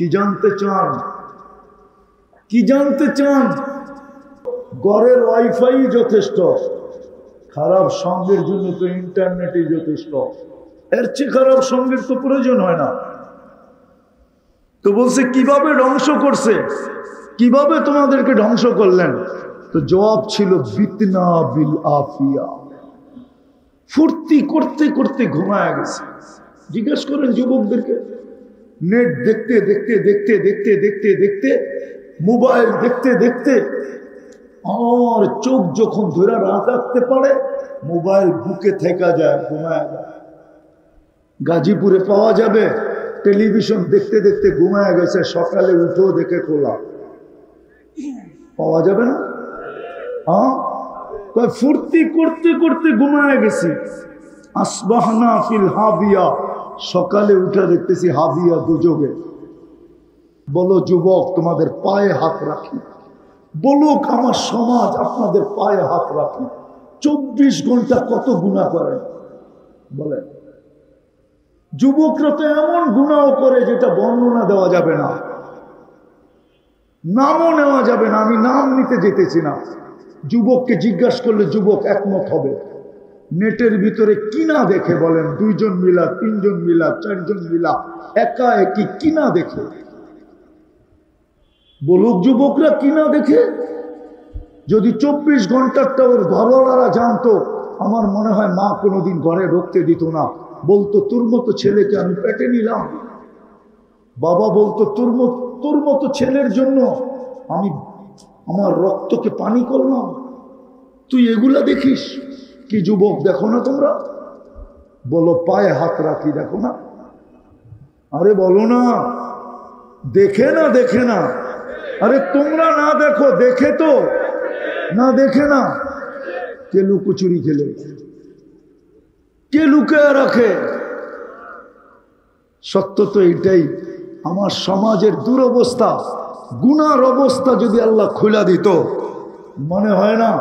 কি জানতে চান? কি জানতে চান? ঘরের ওয়াইফাই যথেষ্ট, খারাপ সঙ্গের জন্য তো ইন্টারনেটই যথেষ্ট। এর চেয়ে খারাপ সঙ্গের তো প্রয়োজন হয় না। তো বলছে কিভাবে ধ্বংস করছে, কিভাবে তোমাদেরকে ধ্বংস করলেন? তো জবাব ছিল বিতনা বিল আফিয়া। ফুর্তি করতে করতে ঘুমায় গেছে। জিজ্ঞেস করেন যুবকদেরকে, নেট দেখতে দেখতে দেখতে দেখতে দেখতে দেখতে, মোবাইল দেখতে দেখতে আর চোখ যখন ধরে রাখতে পারে, মোবাইল বুকে থেকে যায়, ঘুমায় যায়। গাজীপুরে পাওয়া যাবে, টেলিভিশন দেখতে দেখতে ঘুমায় গেছে, সকালে উঠেও দেখে খোলা। পাওয়া যাবে না? হ্যাঁ, ফুর্তি করতে করতে ঘুমায় গেছি। আসবাহনা ফিল হাবিয়া, সকালে উঠে দেখতেছি হাবিয়া দুজগে। বলো যুবক, তোমাদের পায়ে হাত রাখি, বলুক আমার সমাজ, আপনাদের পায়ে হাত রাখি, 24 ঘন্টা কত গুনাহ করেন বলেন? যুবকরা তো এমন গুনাহ করে যেটা বর্ণনা দেওয়া যাবে না, নামও নেওয়া যাবে না। আমি নাম নিতে যেতেছি না। যুবককে জিজ্ঞাসা করলে যুবক একমত হবে। নেটের ভিতরে কিনা দেখে বলেন? 2 জন মিলা, 3 জন মিলা, 4 জন মিলা, একা একই কিনা দেখে বলুক যুবকরা কিনা দেখে। যদি 24 ঘন্টারটা ওর ঘরওয়ালারা জানতো, আমার মনে হয় মা কোনোদিন ঘরে ঢুকতে দিত না। বলতো তোর মতো ছেলেকে আমি পেটে নিলাম। বাবা বলতো তোর মতো ছেলের জন্য আমি আমার রক্তকে পানি করলাম। তুই এগুলা দেখিস? কি যুবক দেখো না তোমরা? বলো পায়ে হাত রাখি, দেখো না? আরে বলো না, দেখে না? দেখে না? আরে তোমরা না দেখো, দেখে তো না? দেখে না? কে লুকোচুরি খেলে, কে লুকায় রাখে? সত্য তো এটাই। আমার সমাজের দুরবস্থা, গুনার অবস্থা যদি আল্লাহ খুলে দিত, মনে হয় না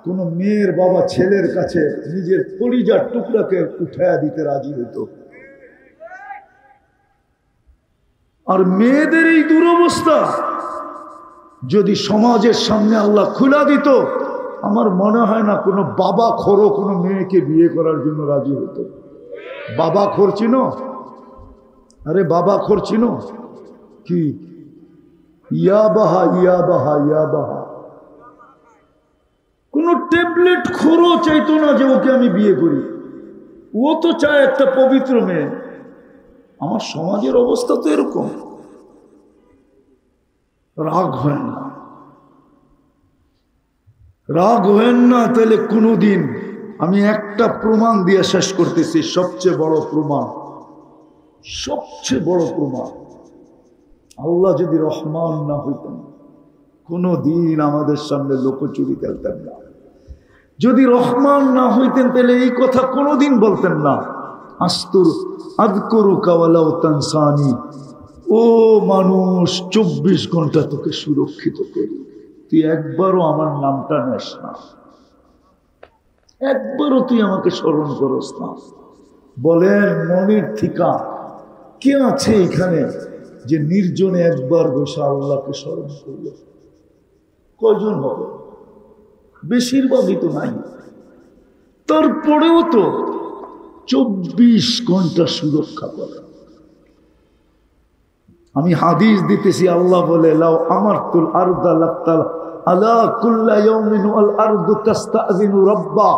কোনো মেয়ের বাবা ছেলের কাছে নিজের কলিজার টুকরাকে উঠায়া দিতে রাজি হতো। আর মেয়েদের এই দুরবস্থা যদি সমাজের সামনে আল্লাহ খুলে দিত, আমার মনে হয় না কোনো বাবা খোরও কোনো মেয়েকে বিয়ে করার জন্য রাজি হতো। বাবা খোর চিনো? আরে বাবা খোর চিনো? কি ইয়া বাহা ইয়া বাহা ইয়া বাহা। কোন ট্যাবলেট খোরও চাইতো না যে ওকে আমি বিয়ে করি। ও তো চায় একটা পবিত্র মেয়ে। আমার সমাজের অবস্থা তো এরকম। রাগ হয় না, রাগ হয় না। তাহলে কোনোদিন আমি একটা প্রমাণ দিয়ে শেষ করতেছি, সবচেয়ে বড় প্রমাণ, সবচেয়ে বড় প্রমাণ। আল্লাহ যদি রহমান না হইতেন, কোনোদিন আমাদের সামনে লুকোচুরি খেলতেন না। যদি রহমান না হইতেন তাহলে এই কথা কোনোদিন বলতেন না। আস্তুর আযকুরুকা ওয়ালাউ তানসানি। ও মানুষ, 24 ঘন্টা তোকে সুরক্ষিত করি, তুই একবারও আমার নামটা নেস না, একবারও তুই আমাকে স্মরণ করস না। বলেন মনের ঠিকা কে আছে এখানে যে নির্জনে একবার বসে আল্লাহকে স্মরণ করলো? কয়জন হবে? বেশিরভাগই তো নাই। তারপরেও তো 24 ঘন্টা সুরক্ষা করে। আমি হাদিস দিতেছি, আল্লাহ বলে লাউ আমারতুল আরদা লাক্তাল আলা কুল্লা ইয়াউমিন ওয়াল আরদু তাস্তাযিনু রাব্বা।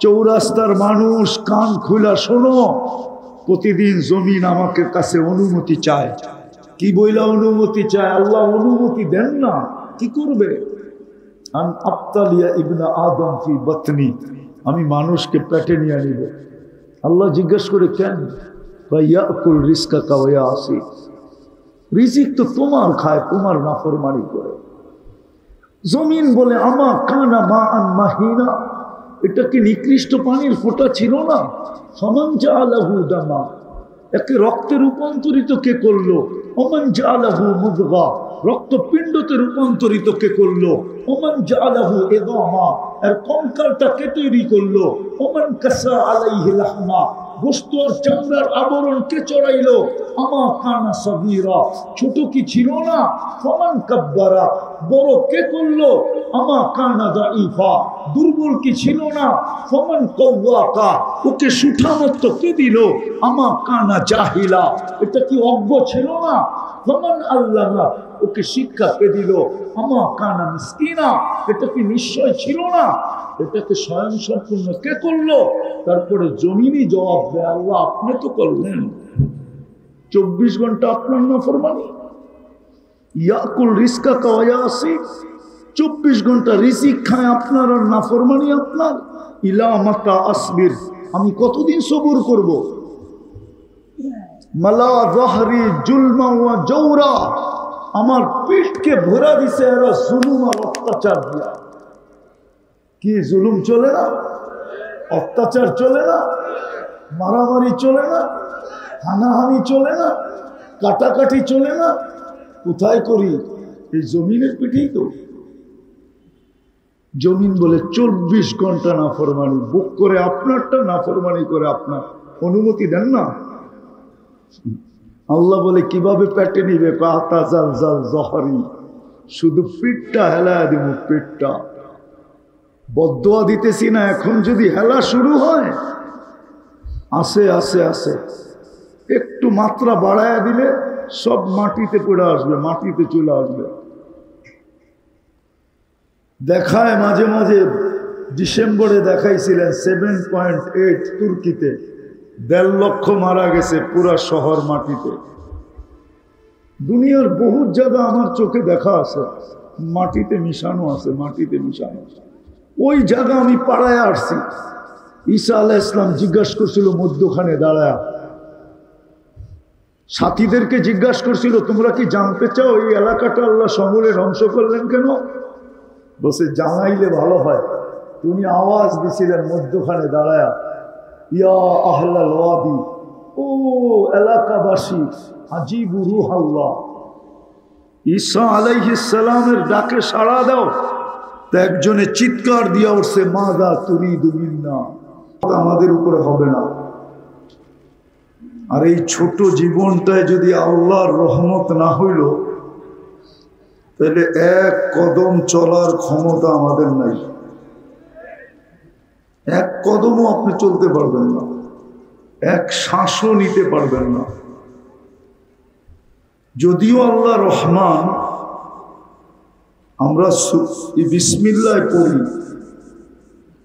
চৌরাস্তার মানুষ কান খুলা শোনো, প্রতিদিন জমিন আমাকে কাছে অনুমতি চায়। কি বইলা অনুমতি চায়? আল্লাহ অনুমতি দেন না, কি করবে? আন আবতালিয়া ইবনা আদম ফি বাতনি, আমি মানুষকে পেটে নিয়ে নিব। আল্লাহ জিজ্ঞেস করে কেন? ইয়াকুল রিজকাকা ওয়া ইয়াসি, রিজিক তো তোমার খায়, তোমার নাফরমানি করে। জমিন বলে আমা কানা মা আন মাহিনা, এটা কি নিকৃষ্ট পানির ফোঁটা ছিল না? ফামান জাআলাহু দামা, একে রক্তে রূপান্তরিত কে করলো? ওমান জাআলাহু মুদগা, রক্তপিণ্ডতে রূপান্তরিত কে করলো? ওমান জাআলাহু ইযামা, এর কঙ্কালটা কে তৈরি করলো? ওমান কাসা আলাইহি লাহমা, গোস্ত আর চামড়ার আবরণ কে চড়াইলো? আমা কানা সগীরা, ছোট কি ছিল না? ফামান কাব্বারা, বড় কে করলো? আমা কানা দাঈফা, দুর্বল কি ছিল না? ফামান কওয়াকা, ওকে সুঠামত্ব কে দিল? আমা কানা জাহিলা, এটা কি অজ্ঞ ছিল না? ফামান আল্লামা, ওকে শিক্ষা কে দিল? আমা কানা মিসকিনা, এটা কি নিশ্চয় ছিল না? এটাকে স্বয়ং সম্পূর্ণ কে করলো? তারপরে জমিনই জবাব দেয়, আল্লাহ আপনি তো করলেন। 24 ঘন্টা আপনার নাফরমানি। ইয়াকুল রিজকা কাওয়ায়াসি, 24 ঘন্টা রিজিক খায় আপনার আর নাফরমানি আপনার। ইলা মাতা আসবির, আমি কতদিন সবুর করব? মালা যাহরি জুলমা ওয়া জাওরা, আমার পিঠকে ভরা দিছে এরা জুলুম আর অত্যাচার দিয়া। কি জুলুম চলে না? অত্যাচার চলে না? মারামারি চলে না? হানাহানি চলে না? কাটাকাটি চলে না? কোথায় করি? এই জমিনের পিঠেই তো। জমিন বলে 24 ঘন্টা নাফরমানি, বুক করে আপনারটা, নাফরমানি করে আপনার। অনুমতি দেন না। আল্লাহ বলে কিভাবে পেটে নিবে? কাতা জাল জাল জহরি, শুধু পিঠটা হেলায় দিব, পিঠটা। বদদোয়া দিতেছি না, এখন যদি হেলা শুরু হয়, আসে আসে আসে, একটু মাত্রা বাড়ায়া দিলে সব মাটিতে পড়ে আসবে, মাটিতে চলে আসবে। দেখায় মাঝে মাঝে, ডিসেম্বরে দেখাইছিলেন 7.8 তুর্কিতে 1.5 লক্ষ মারা গেছে পুরা শহর মাটিতে। দুনিয়ার বহু জায়গা আমার চোখে দেখা আছে, মাটিতে মিশানো আছে, মাটিতে মিশানো আছে। ওই জায়গা আমি পাড়ায় আসছি। ঈসা আলাইহিস সালাম জিজ্ঞাসা করছিল মধ্যখানে দাঁড়ায়, সাথীদেরকে জিজ্ঞাসা করছিল, তোমরা কি জানতে চাও এই এলাকাটা আল্লাহ সমূলে ধ্বংস করলেন কেন? বসে জানাইলে ভালো হয়। তিনি আওয়াজ দিছিলেন মধ্যখানে দাঁড়ায়, ইয়া আহলাল ওয়াদি, ও এলাকাবাসী, আজিবু রূহ আল্লাহ, ঈসা আলাইহিস সালামের ডাকে সাড়া দাও। তা একজনে চিৎকার দিয়া উঠছে, মাযা তুরিদু মিন্না, আমাদের উপরে হবে না। আর এই ছোট জীবনটায় যদি আল্লাহর রহমত না হইল, তাহলে এক কদম চলার ক্ষমতা আমাদের নাই। এক কদমও আপনি চলতে পারবেন না, এক শ্বাসও নিতে পারবেন না। যদিও আল্লাহ রহমান, আমরা বিসমিল্লাহ পড়ি,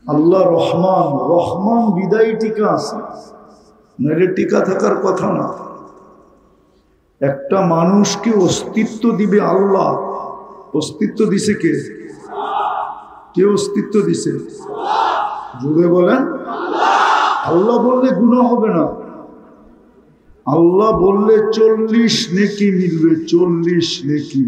আল্লাহ রহমান, রহমান বিদায়ী টিকা আছে, নাহলে টিকা থাকার কথা না। একটা মানুষকে অস্তিত্ব দিবে আল্লাহ। অস্তিত্ব দিছে কে? কে অস্তিত্ব দিছে? জুড়ে বলেন। আল্লাহ বললে গুনাহ হবে না। আল্লাহ বললে 40 নেকি মিলবে, 40 নেকি।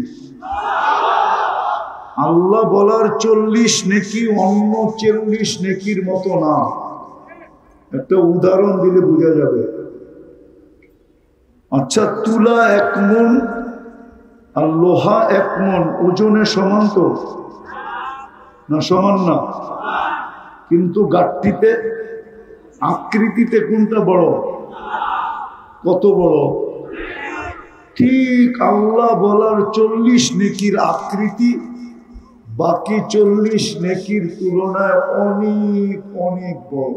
আল্লাহ বলার 40 নেকি অন্য 40 নেকির মতো না। একটা উদাহরণ দিলে বোঝা যাবে। আচ্ছা, তুলা 1 মণ আর লোহা 1 মণ ওজনে সমান তো না? সমান না। কিন্তু গাঠটিতে, আকৃতিতে কোনটা বড়? কত বড়? ঠিক আল্লাহ বলার 40 নেকির আকৃতি বাকি 40 নেকির তুলনায় অনেক অনেক বড়।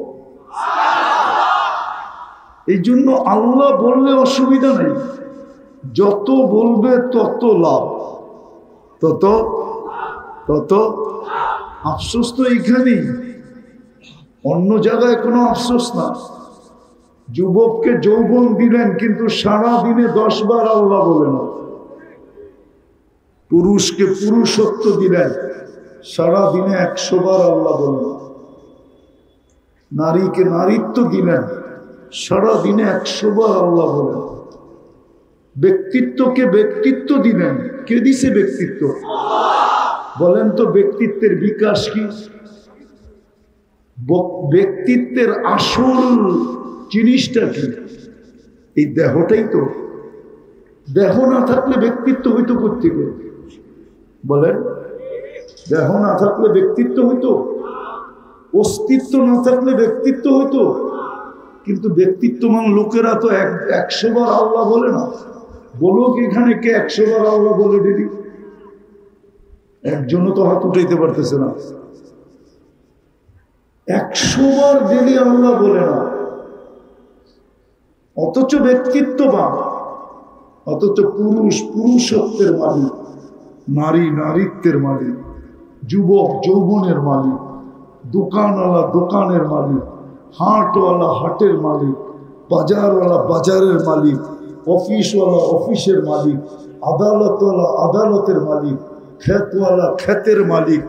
এই জন্য আল্লাহ বললে অসুবিধা নেই, যত বলবে তত লাভ, তত তত আফসোস তো এইখানেই, অন্য জায়গায় কোনো আফসোস না। যুবককে যৌবন দিলেন, কিন্তু সারা দিনে 10 বার আল্লাহ বলেন। পুরুষকে পুরুষত্ব দিলেন, সারা দিনে 100 বার আল্লাহ বলেন। নারীকে নারীত্ব দিলেন, সারা দিনে 100 বার আল্লাহ বলেন। ব্যক্তিত্বকে ব্যক্তিত্ব দিলেন, কে দিছে ব্যক্তিত্ব? বলেন তো ব্যক্তিত্বের বিকাশ কি? ব্যক্তিত্বের আসল জিনিসটা কি? এই দেহটাই তো। দেহ না থাকলে ব্যক্তিত্ব হইতো কোত্থেকে? বলেন, দেহ না থাকলে ব্যক্তিত্ব হইতো? অস্তিত্ব না থাকলে ব্যক্তিত্ব হইতো? কিন্তু ব্যক্তিত্বমান লোকেরা তো 100 বার আল্লাহ বলে না। বলো কি এখানে কে 100 বার আল্লাহ বলে ডেলি? একজনও তো হাত উঠাইতে পারতেছে না। 100 বার ডেলি আল্লাহ বলে না, অথচ ব্যক্তিত্ববান, অথচ পুরুষ পুরুষত্বের মালিক, নারী নারীত্বের মালিক, যুবক যৌবনের মালিক, দোকানওয়ালা দোকানের মালিক, হাটওয়ালা হাটের মালিক, বাজারওয়ালা বাজারের মালিক, অফিসওয়ালা অফিসের মালিক, আদালতওয়ালা আদালতের মালিক, ক্ষেতওয়ালা ক্ষেতের মালিক,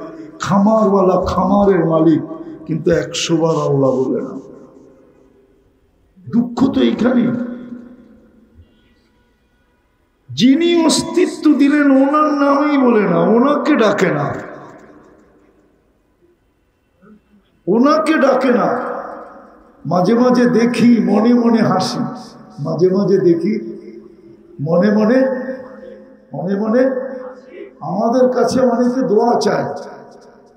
খামারওয়ালা খামারের মালিক, কিন্তু 100 বার আল্লাহ বলে না। দুঃখ তো এইখানে। যিনি অস্তিত্ব দিলেন ওনার নামেই বলে না, ওনাকে ডাকে না, ওনাকে ডাকে না। মাঝে মাঝে দেখি মনে মনে হাসি, মাঝে মাঝে দেখি মনে মনে আমাদের কাছে অনেকে দোয়া চায়,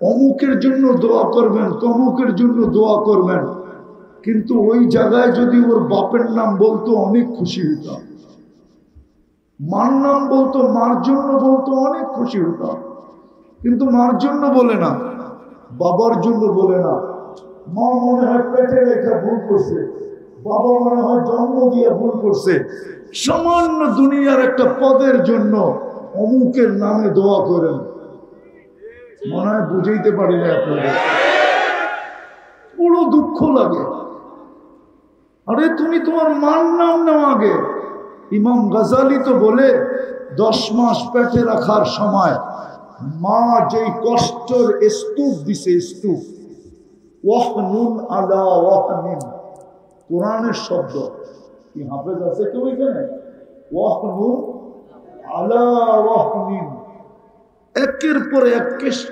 অমুকের জন্য দোয়া করবেন, তমুকের জন্য দোয়া করবেন, কিন্তু ওই জায়গায় যদি ওর বাপের নাম বলতো অনেক খুশি হতাম, মার নাম বলতো, মার জন্য বলতো অনেক খুশি হতাম, কিন্তু মার জন্য বলে না, বাবার জন্য বলে না। মা মনে হয় পেটে রেখে ভুল করছে, বাবা মনে হয় জন্ম দিয়ে ভুল করছে, সামান্য দুনিয়ার একটা পদের জন্য অমুকের নামে দোয়া করেন। মনে হয় বুঝাইতে পারি না আপনাদের, বড় দুঃখ লাগে। আরে তুমি তোমার মার নাম নাও আগে। ইমাম গাজালি তো বলে 10 মাস পেটে রাখার সময় মা যেই কষ্টের স্তূপ দিছে, স্তূপ, ওয়াহনুন আলা ওয়াহনিন, কোরআনের শব্দ। কি হাফেজ আছে কেউ এখানে? ওয়াহনুন আলা ওয়াহনিন, একের পর এক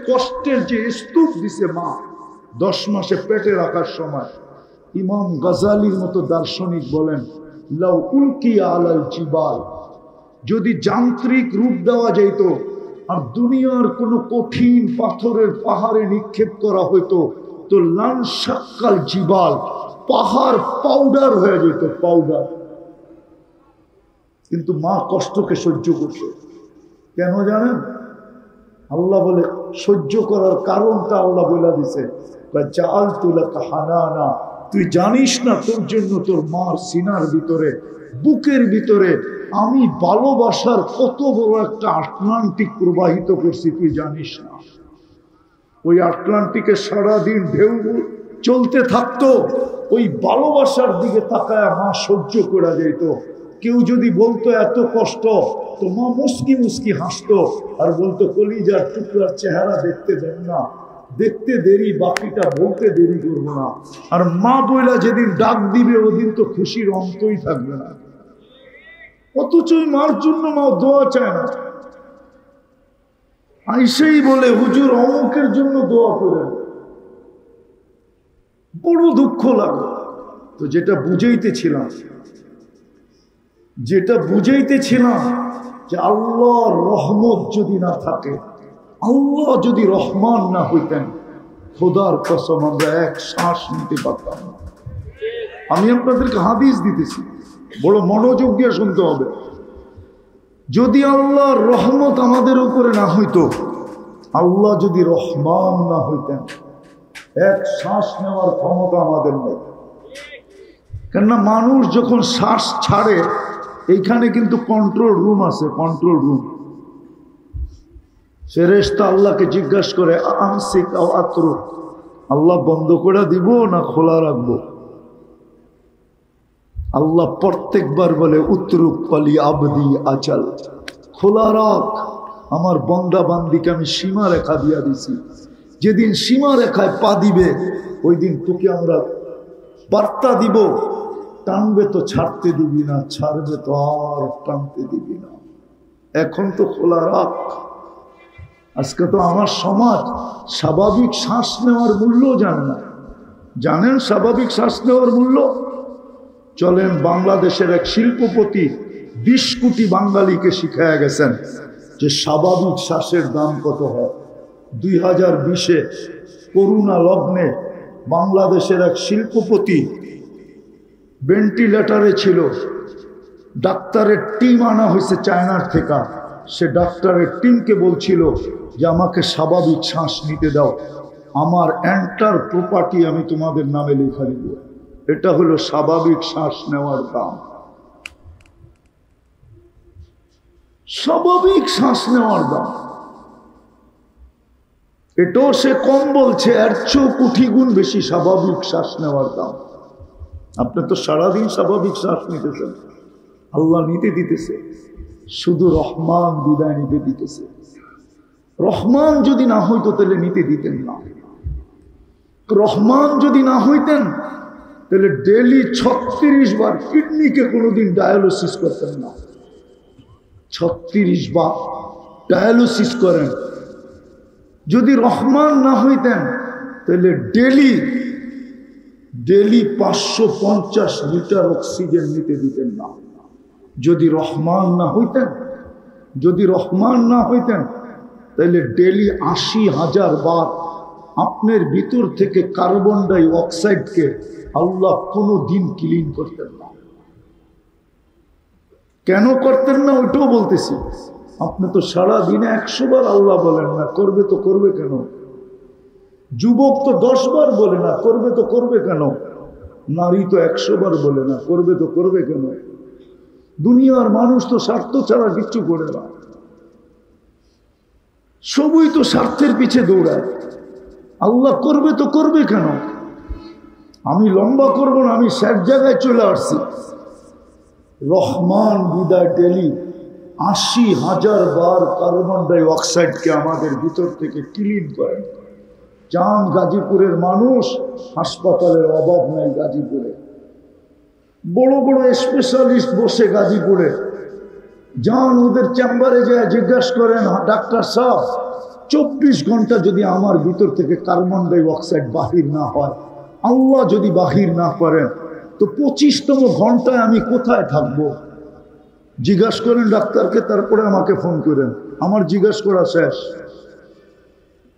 কষ্টের যে স্তূপ দিছে মা 10 মাসে পেটে রাখার সময়। ইমাম গাজালির মতো দার্শনিক বলেন, লাউ উলকিয়া আলাল জিবাল, যদি যান্ত্রিক রূপ দেওয়া যেত আর দুনিয়ার কোনো কঠিন পাথরের পাহাড়ে নিক্ষেপ করা হইতো, তো লান শাক্কাল জিবাল, পাহাড় পাউডার হয়ে যেত, পাউডার। কিন্তু মা কষ্টকে সহ্য করছে। কেন জানেন? আল্লাহ বলে সহ্য করার কারণটা আল্লাহ বলে দিছে, জাআলতু লাকা হানানা, তুই জানিস না তোর জন্য তোর মার সিনার ভিতরে, বুকের ভিতরে আমি ভালোবাসার কত বড় একটা আটলান্টিক প্রবাহিত করছি, তুই জানিস না। ওই আটলান্টিকে সারাদিন ঢেউ চলতে থাকতো, ওই ভালোবাসার দিকে তাকায় মা সহ্য করা যেত। কেউ যদি বলতো এত কষ্ট, তো মা মুস্কি মুস্কি হাসতো আর বলতো কলিজার টুকরার চেহারা দেখতে দেন না, দেখতে দেরি, বাকিটা বলতে দেরি করবো না। আর মা বইলা যেদিন ডাক দিবে ওদিন তো খুশির অন্তই থাকবে না। অথচ মার জন্য মা দোয়া চায় না, আইসেই বলে হুজুর অমুকের জন্য দোয়া করেন। বড় দুঃখ লাগে। তো যেটা বুঝাইতেছিলাম যে আল্লাহর রহমত যদি না থাকে, আল্লাহ যদি রহমান না হইতেন, খোদার কসম আমরা এক শ্বাস নিতে পারতাম না। আমি আপনাদেরকে হাদিস দিতেছি, বড় মনোযোগ দিয়ে শুনতে হবে। যদি আল্লাহর রহমত আমাদের উপরে না হইতো, আল্লাহ যদি রহমান না হইতেন, এক শ্বাস নেওয়ার ক্ষমতা আমাদের নেই। কেননা মানুষ যখন শ্বাস ছাড়ে, এইখানে কিন্তু কন্ট্রোল রুম আছে, কন্ট্রোল রুম। ফেরেশতা আল্লাহকে জিজ্ঞাসা করে, আমসিক আও আতরুক, আল্লাহ বন্ধ করে দিব না খোলা রাখবো? আল্লাহ প্রত্যেকবার বলে, উতরুক পালি আবদি আচাল, খোলা রাখ, আমার বন্দা বান্দিকে আমি সীমা রেখা দিয়া দিছি। যেদিন সীমা রেখায় পা দিবে, ওই দিন তোকে আমরা বার্তা দিব, টানবে তো ছাড়তে দিবি না, ছাড়বে তো আর টানতে দিবি না। এখন তো খোলা রাখ। আজকে তো আমার সমাজ স্বাভাবিক শ্বাস নেওয়ার মূল্য জানে না। জানেন স্বাভাবিক শ্বাস নেওয়ার মূল্য? চলেন, বাংলাদেশের এক শিল্পপতি 20 কোটি বাঙালিকে শিখায়া গেছেন যে স্বাভাবিক শ্বাসের দাম কত হয়। 2020-এ করোনা লগ্নে বাংলাদেশের এক শিল্পপতি ভেন্টিলেটরে ছিল, ডাক্তারের টিম আনা হয়েছে চায়নার থেকে। সে ডাক্তারের টিমকে বলছিল যে আমাকে স্বাভাবিক শ্বাস নিতে দাও, আমার এন্টার প্রপার্টি আমি তোমাদের নামে লেখা দিব। এটা হলো স্বাভাবিক শ্বাস নেওয়ার দাম। স্বাভাবিক শ্বাস নেওয়ার দাম এটাও সে কম বলছে, এর চেয়েও কোটি গুণ বেশি স্বাভাবিক শ্বাস নেওয়ার দাম। আপনি তো সারাদিন স্বাভাবিক শ্বাস নিতেছেন, আল্লাহ নিতে দিতেছে, শুধু রহমান বিদায় নিতে দিতেছে। রহমান যদি না হইতো তাহলে নিতে দিতেন না। রহমান যদি না হইতেন তাহলে ডেলি 36 বার কিডনিকে কোনোদিন ডায়ালিসিস করতেন না। 36 বার ডায়ালিসিস করেন। যদি রহমান না হইতেন তাহলে ডেলি 550 লিটার অক্সিজেন নিতে দিতেন না। যদি রহমান না হইতেন তাহলে ডেলি 80,000 বার আপনার ভিতর থেকে কার্বন ডাই অক্সাইডকে আল্লাহ কোনো দিন ক্লিন করতেন না। কেন করতেন না ওইটাও বলতেছি। আপনি তো সারা দিনে 100 বার আল্লাহ বলেন না, করবে তো করবে কেন? যুবক তো 10 বার বলে না, করবে তো করবে কেন? নারী তো 100 বার বলে না, করবে তো করবে কেন? দুনিয়ার মানুষ তো স্বার্থ ছাড়া কিচ্ছু করে না, সবই তো স্বার্থের পিছে দৌড়ায়। আল্লাহ করবে তো করবে কেন? আমি লম্বা করব না, আমি শেষ জায়গায় চলে আসছি। রহমান বিদায় ডেলি 80,000 বার কার্বন ডাই অক্সাইডকে আমাদের ভিতর থেকে ক্লিন করেন। যান গাজীপুরের মানুষ, হাসপাতালের অভাব নাই গাজীপুরে, বড় বড় স্পেশালিস্ট বসে গাজীপুরে। যান ওদের চেম্বারে যায় জিজ্ঞাসা করেন, ডাক্তার সাহেব 24 ঘন্টা যদি আমার ভিতর থেকে কার্বন ডাই অক্সাইড বাহির না হয়, আল্লাহ যদি বাহির না করেন, তো 25তম ঘন্টায় আমি কোথায় থাকবো? জিজ্ঞাসা করেন ডাক্তারকে, তারপরে আমাকে ফোন করেন। আমার জিজ্ঞাসা করা শেষ।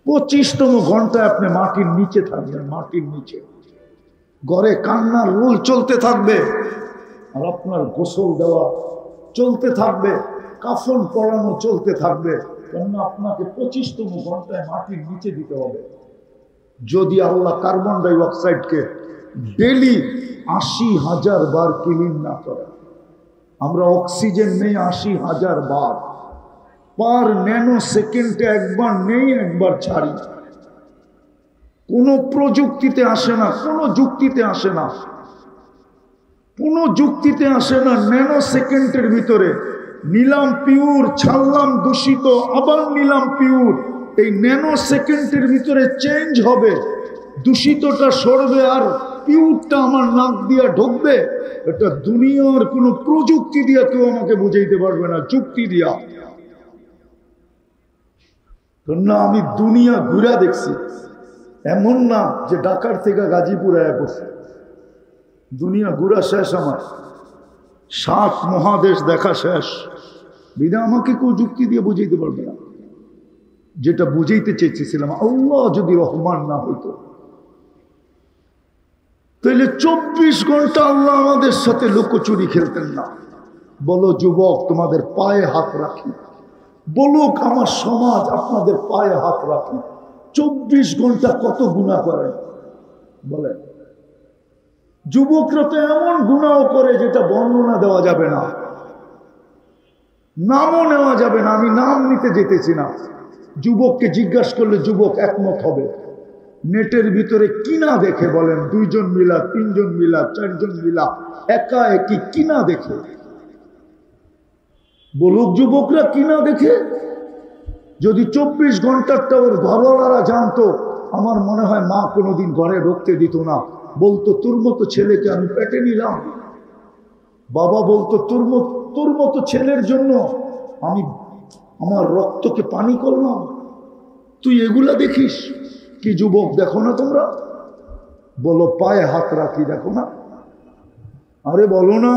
25তম ঘন্টায় আপনি মাটির নিচে থাকবেন, মাটির নিচে। ঘরে কান্নার রোল চলতে থাকবে, আর আপনার গোসল দেওয়া চলতে থাকবে, কাফন পরানো চলতে থাকবে, কেননা আপনাকে 25তম ঘন্টায় মাটির নিচে দিতে হবে। যদি আল্লাহ কার্বন ডাই অক্সাইডকে ডেলি 80,000 বার ক্লিন না করে, আমরা অক্সিজেন নেই 80,000 বার, পার ন্যানো সেকেন্ডে একবার নেই, একবার ছাড়ি। কোনো প্রযুক্তিতে আসে না, কোনো যুক্তিতে আসে না, কোনো যুক্তিতে আসে না। ন্যানো সেকেন্ডের ভিতরে নিলাম পিওর, ছাড়লাম দূষিত, আবার নিলাম পিওর। এই ন্যানো সেকেন্ডের ভিতরে চেঞ্জ হবে, দূষিতটা সরবে আর পিওরটা আমার নাক দিয়া ঢুকবে। এটা দুনিয়ার কোনো প্রযুক্তি দিয়া কেউ আমাকে বুঝাইতে পারবে না, যুক্তি দিয়া। না, আমি দুনিয়া ঘুরা দেখছি, এমন না যে ঢাকার থেকে গাজীপুর আয়া পড়ছে। দুনিয়া ঘুরা শেষ আমার, 7 মহাদেশ দেখা শেষ। বিধা আমাকে কেউ যুক্তি দিয়ে বুঝাইতে পারবে না। যেটা বুঝাইতে চেয়েছিলাম, আল্লাহ যদি রহমান না হইতো তাহলে 24 ঘন্টা আল্লাহ আমাদের সাথে লুকোচুরি খেলতেন না। বলো যুবক, তোমাদের পায়ে হাত রাখি, বলুক আমার সমাজ, আপনাদের পায়ে হাত রাখি, 24 ঘন্টা কত গুনাহ করেন বলেন? যুবকরা তো এমন গুনাহ করে যেটা বর্ণনা দেওয়া যাবে না, নামও নেওয়া যাবে না। আমি নাম নিতে যেতেছি না। যুবককে জিজ্ঞাসা করলে যুবক একমত হবে। নেটের ভিতরে কিনা দেখে বলেন? 2 জন মিলা, 3 জন মিলা, 4 জন মিলা, একা একই কিনা দেখে বলুক যুবকরা, কিনা দেখে। যদি 24 ঘন্টারটা ওর ঘরওয়ালারা জানতো, আমার মনে হয় মা কোনোদিন ঘরে ঢুকতে দিত না। বলতো তোর মতো ছেলেকে আমি পেটে নিলাম। বাবা বলতো তোর মতো ছেলের জন্য আমি আমার রক্তকে পানি করলাম। তুই এগুলা দেখিস? কি যুবক দেখো না তোমরা? বলো পায়ে হাত রাখি, দেখো না? আরে বলো না,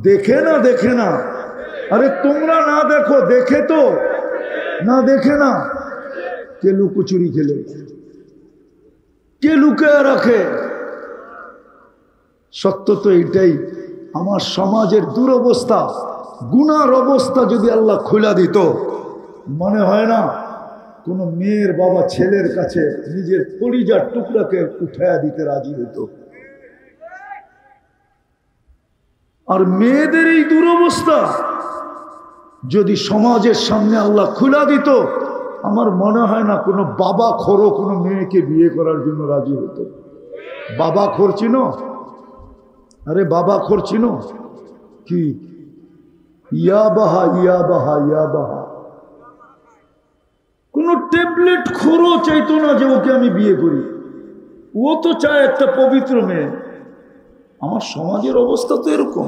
দেখে না, দেখে না। আরে তোমরা না দেখো, দেখে তো না, দেখে না। কে লুকোচুরি খেলে, কে লুকায় রাখে? সত্য তো এটাই, আমার সমাজের দুরবস্থা, গুনার অবস্থা যদি আল্লাহ খুলে দিত, মনে হয় না কোনো মেয়ের বাবা ছেলের কাছে নিজের কলিজার টুকরাকে উঠায়া দিতে রাজি হতো। আর মেয়েদের এই দুরবস্থা যদি সমাজের সামনে আল্লাহ খুলে দিত, আমার মনে হয় না কোনো বাবা খোরও কোনো মেয়েকে বিয়ে করার জন্য রাজি হতো। বাবা খোর চিনো? আরে বাবা খোর চিনো কি? ইয়া বাহা ইয়া বাহা ইয়া বাহা। কোন ট্যাবলেট খোরও চাইতো না যে ওকে আমি বিয়ে করি। ও তো চায় একটা পবিত্র মেয়ে। আমার সমাজের অবস্থা তো এরকম।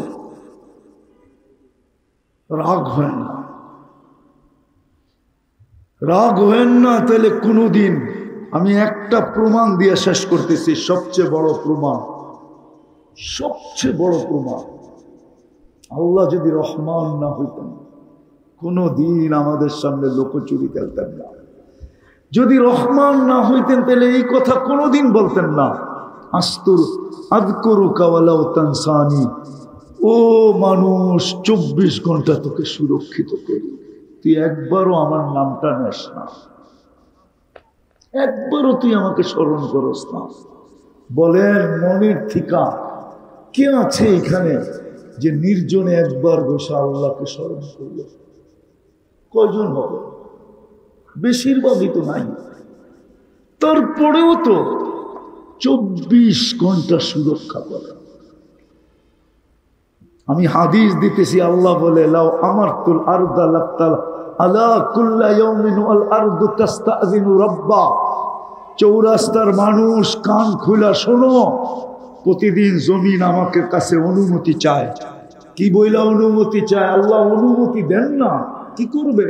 রাগ হয় না, রাগ হয়েন না। তাহলে কোনোদিন আমি একটা প্রমাণ দিয়ে শেষ করতেছি, সবচেয়ে বড় প্রমাণ, সবচেয়ে বড় প্রমাণ। আল্লাহ যদি রহমান না হইতেন, কোনোদিন আমাদের সামনে লোকচুরি খেলতেন না। যদি রহমান না হইতেন তাহলে এই কথা কোনোদিন বলতেন না, আস্তুর আযকুরুকা ওয়ালাউ তানসানি। ও মানুষ, 24 ঘন্টা তোকে সুরক্ষিত করি, তুই একবারও আমার নামটা নেস না, একবারও তুই আমাকে স্মরণ করস না। বলেন মনের ঠিকা কে আছে এখানে যে নির্জনে একবার বসে আল্লাহকে স্মরণ করবে? কয়জন হবে? বেশিরভাগই তো নাই। তারপরেও তো 24 ঘন্টা সুরক্ষা করা। আমি হাদিস দিতেছি, আল্লাহ বলে লাউ আমারতুল আরদা লাক্তাল আলা কুল্লা ইয়াউমিন ওয়াল আরদু তাস্তাযিনু রাব্বা। চৌরাস্তার মানুষ কান খুলা শোনো, প্রতিদিন জমিন আমাকে কাছে অনুমতি চায়। কি বইলা অনুমতি চায়? আল্লাহ অনুমতি দেন না, কি করবে?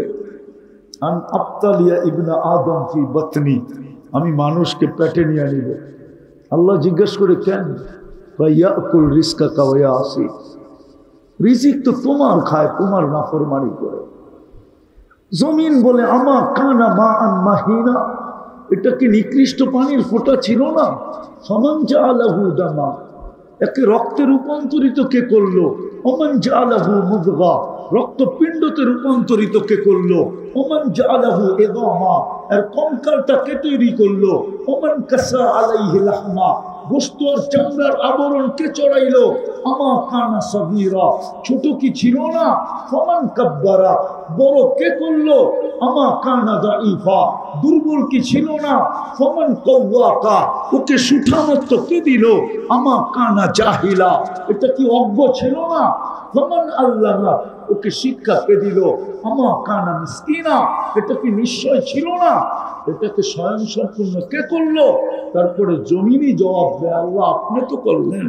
আন আবতালিয়া ইবনা আদম ফি বাতনি, আমি মানুষকে পেটে নিয়ে নিব। আল্লাহ জিজ্ঞেস করে কেন? ইয়াকুল রিজকাকা ওয়া ইয়াসি, রিজিক তো তোমার খায়, তোমার নাফরমানি করে। জমিন বলে আমা কানা মা আন মাহিনা, এটা কি নিকৃষ্ট পানির ফোঁটা ছিল না? ফামান জাআলাহু দামা, একে রক্তে রূপান্তরিত কে করলো? ওমান জাআলাহু মুদগা, রক্তপিণ্ডতে রূপান্তরিত কে করলো? ওমান জাআলাহু ইদামা, এর কঙ্কালটা কে তৈরি করলো? ওমান কাসা আলাইহি লাহমা, গোশত আর চামড়ার আবরণ কে চড়াইলো? আমা কানা সাগীরা, ছোট কি ছিল না? ফামান কাব্বারা, বড় কে করলো? আমা কানা দাঈফা, দুর্বল কি ছিল না? ফামান কাওয়াকা, ওকে সুঠামত্ব কে দিল? আমা কানা জাহিলা, এটা কি অজ্ঞ ছিল না? ফামান আল্লামা, ওকে শিক্ষা কে দিল? আমা কানা মিসকিনা, এটা কি নিশ্চয় ছিল না? এটাকে স্বয়ং সম্পূর্ণ কে করলো? তারপরে জমিনই জবাব দেয়, আল্লাহ আপনি তো করলেন।